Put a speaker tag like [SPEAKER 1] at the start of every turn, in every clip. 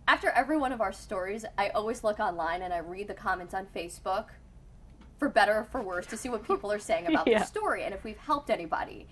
[SPEAKER 1] After every one of our stories, I always look online and I read the comments on Facebook, for better or for worse, to see what people are saying about the story and if we've helped anybody.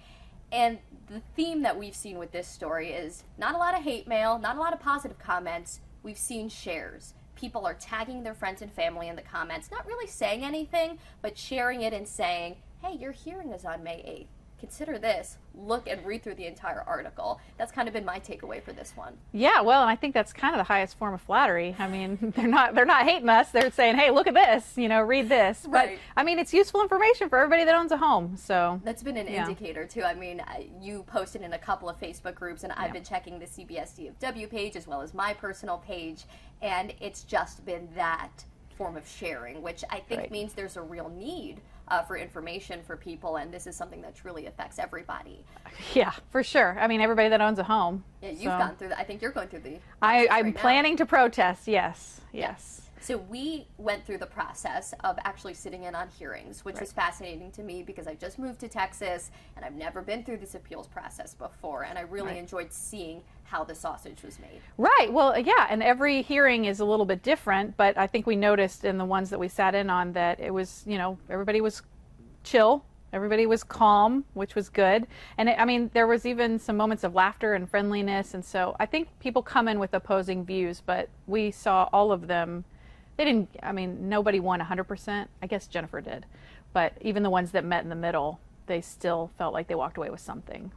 [SPEAKER 1] And the theme that we've seen with this story is not a lot of hate mail, not a lot of positive comments. We've seen shares. People are tagging their friends and family in the comments, not really saying anything, but sharing it and saying, hey, your hearing is on May 8th. Consider this. Look and read through the entire article. That's kind of been my takeaway for this one.
[SPEAKER 2] Yeah, well, and I think that's kind of the highest form of flattery. I mean, they're not hating us. They're saying, hey, look at this, you know, read this.
[SPEAKER 1] Right.
[SPEAKER 2] But I mean, it's useful information for everybody that owns a home. So
[SPEAKER 1] that's been an indicator too. I mean, you posted in a couple of Facebook groups, and I've been checking the CBS DFW page as well as my personal page, and it's just been that form of sharing, which I think means there's a real need for information for people, and this is something that really affects everybody.
[SPEAKER 2] Yeah, for sure. I mean, everybody that owns a home.
[SPEAKER 1] Yeah, you've gone through that. I think you're going through the
[SPEAKER 2] I'm planning to protest, yes.
[SPEAKER 1] So we went through the process of actually sitting in on hearings, which was fascinating to me because I just moved to Texas and I've never been through this appeals process before, and I really enjoyed seeing how the sausage was made. Right.
[SPEAKER 2] Well, yeah, and every hearing is a little bit different, but I think we noticed in the ones that we sat in on that it was, you know, everybody was chill. Everybody was calm, which was good. And I mean, there was even some moments of laughter and friendliness. And so I think people come in with opposing views, but we saw all of them. They didn't, I mean, nobody won 100%. I guess Jennifer did. But even the ones that met in the middle, they still felt like they walked away with something.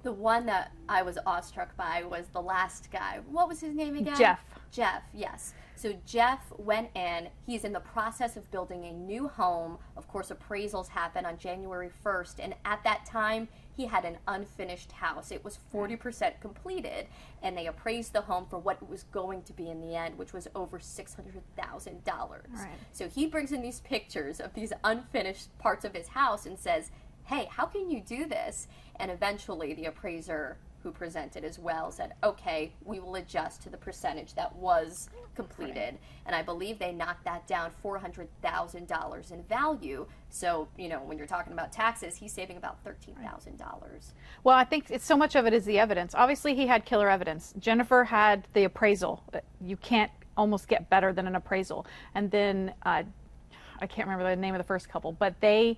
[SPEAKER 1] The one that I was awestruck by was the last guy. What was his name again?
[SPEAKER 2] Jeff.
[SPEAKER 1] Jeff, yes. So Jeff went in. He's in the process of building a new home. Of course, appraisals happen on January 1st. And at that time, he had an unfinished house. It was 40% completed. And they appraised the home for what it was going to be in the end, which was over $600,000.
[SPEAKER 2] Right.
[SPEAKER 1] So he brings in these pictures of these unfinished parts of his house and says, hey, how can you do this? And eventually the appraiser who presented as well said, okay, we will adjust to the percentage that was completed. And I believe they knocked that down $400,000 in value. So, you know, when you're talking about taxes, he's saving about $13,000.
[SPEAKER 2] Well, I think it's so much of it is the evidence. Obviously, he had killer evidence. Jennifer had the appraisal. You can't almost get better than an appraisal. And then I can't remember the name of the first couple, but the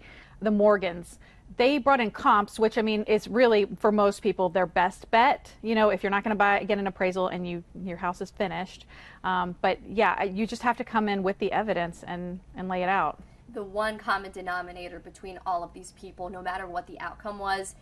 [SPEAKER 2] Morgans, they brought in comps, which I mean is really for most people their best bet. You know, if you're not going to get an appraisal and your house is finished, but yeah, you just have to come in with the evidence and lay it out.
[SPEAKER 1] The one common denominator between all of these people, no matter what the outcome was,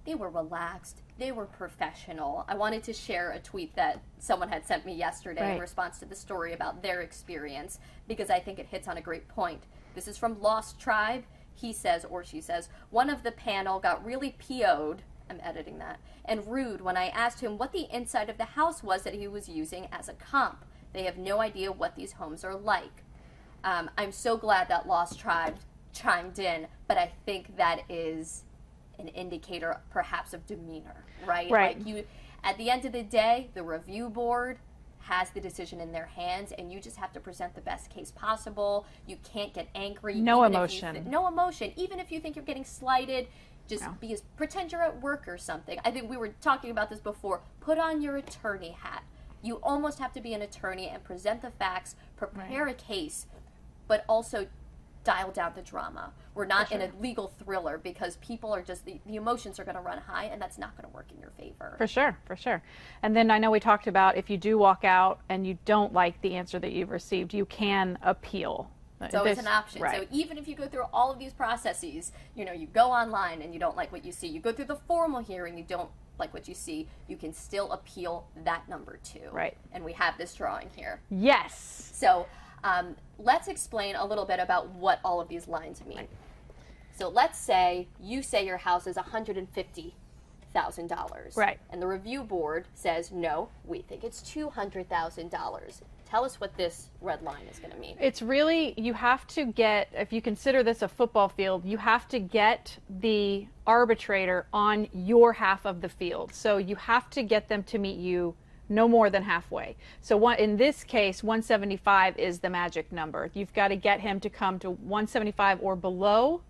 [SPEAKER 1] they were relaxed. They were professional. I wanted to share a tweet that someone had sent me yesterday in response to the story about their experience, because I think it hits on a great point. This is from Lost Tribe. He says, or she says, one of the panel got really PO'd, I'm editing that, and rude when I asked him what the inside of the house was that he was using as a comp. They have no idea what these homes are like. I'm so glad that Lost Tribe chimed in, but I think that is an indicator perhaps of demeanor, right?
[SPEAKER 2] Right.
[SPEAKER 1] Like you, at the end of the day, the review board has the decision in their hands, and you just have to present the best case possible. You can't get angry.
[SPEAKER 2] No emotion.
[SPEAKER 1] No emotion. Even if you think you're getting slighted, just pretend you're at work or something. I think we were talking about this before. Put on your attorney hat. You almost have to be an attorney and present the facts, prepare a case, but also dial down the drama. We're not in a legal thriller because people are just, the emotions are going to run high, and that's not going to work in your favor.
[SPEAKER 2] For sure, for sure. And then I know we talked about if you do walk out and you don't like the answer that you've received, you can appeal.
[SPEAKER 1] It's always an option. So even if you go through all of these processes, you know, you go online and you don't like what you see, you go through the formal hearing, you don't like what you see, you can still appeal that number 2.
[SPEAKER 2] Right.
[SPEAKER 1] And we have this drawing here.
[SPEAKER 2] Yes.
[SPEAKER 1] So let's explain a little bit about what all of these lines mean. So let's say you say your house is $150,000.
[SPEAKER 2] Right.
[SPEAKER 1] And the review board says, no, we think it's $200,000. Tell us what this red line is going to mean.
[SPEAKER 2] It's really, you have to get, if you consider this a football field, you have to get the arbitrator on your half of the field. So you have to get them to meet you no more than halfway. So in this case, 175 is the magic number. You've got to get him to come to 175 or below.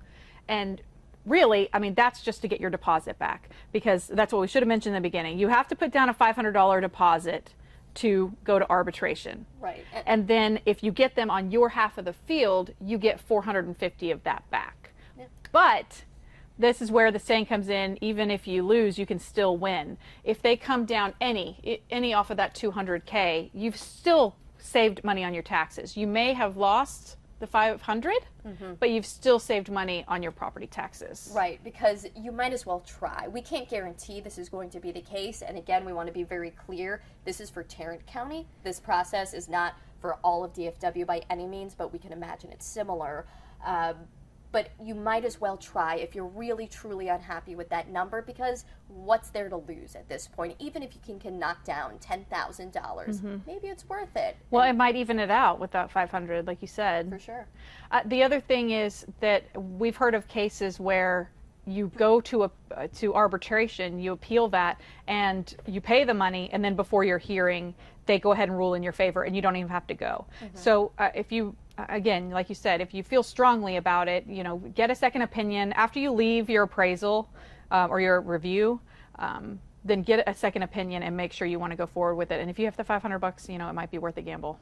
[SPEAKER 2] And really, I mean, that's just to get your deposit back, because that's what we should have mentioned in the beginning. You have to put down a $500 deposit to go to arbitration.
[SPEAKER 1] Right.
[SPEAKER 2] And then if you get them on your half of the field, you get 450 of that back.
[SPEAKER 1] Yeah.
[SPEAKER 2] But this is where the saying comes in, even if you lose, you can still win. If they come down any off of that 200K, you've still saved money on your taxes. You may have lost the 500, but you've still saved money on your property taxes.
[SPEAKER 1] Right, because you might as well try. We can't guarantee this is going to be the case, and again, we want to be very clear. This is for Tarrant County. This process is not for all of DFW by any means, but we can imagine it's similar. But you might as well try if you're really, truly unhappy with that number, because what's there to lose at this point? Even if you can knock down $10,000, maybe it's worth it.
[SPEAKER 2] Well, it might even it out with that 500, like you said.
[SPEAKER 1] For sure.
[SPEAKER 2] The other thing is that we've heard of cases where you go to arbitration, you appeal that, and you pay the money, and then before your hearing, they go ahead and rule in your favor, and you don't even have to go. So if you, again, like you said, if you feel strongly about it, you know, get a second opinion after you leave your appraisal or your review. Then get a second opinion and make sure you want to go forward with it. And if you have the $500, you know, it might be worth a gamble.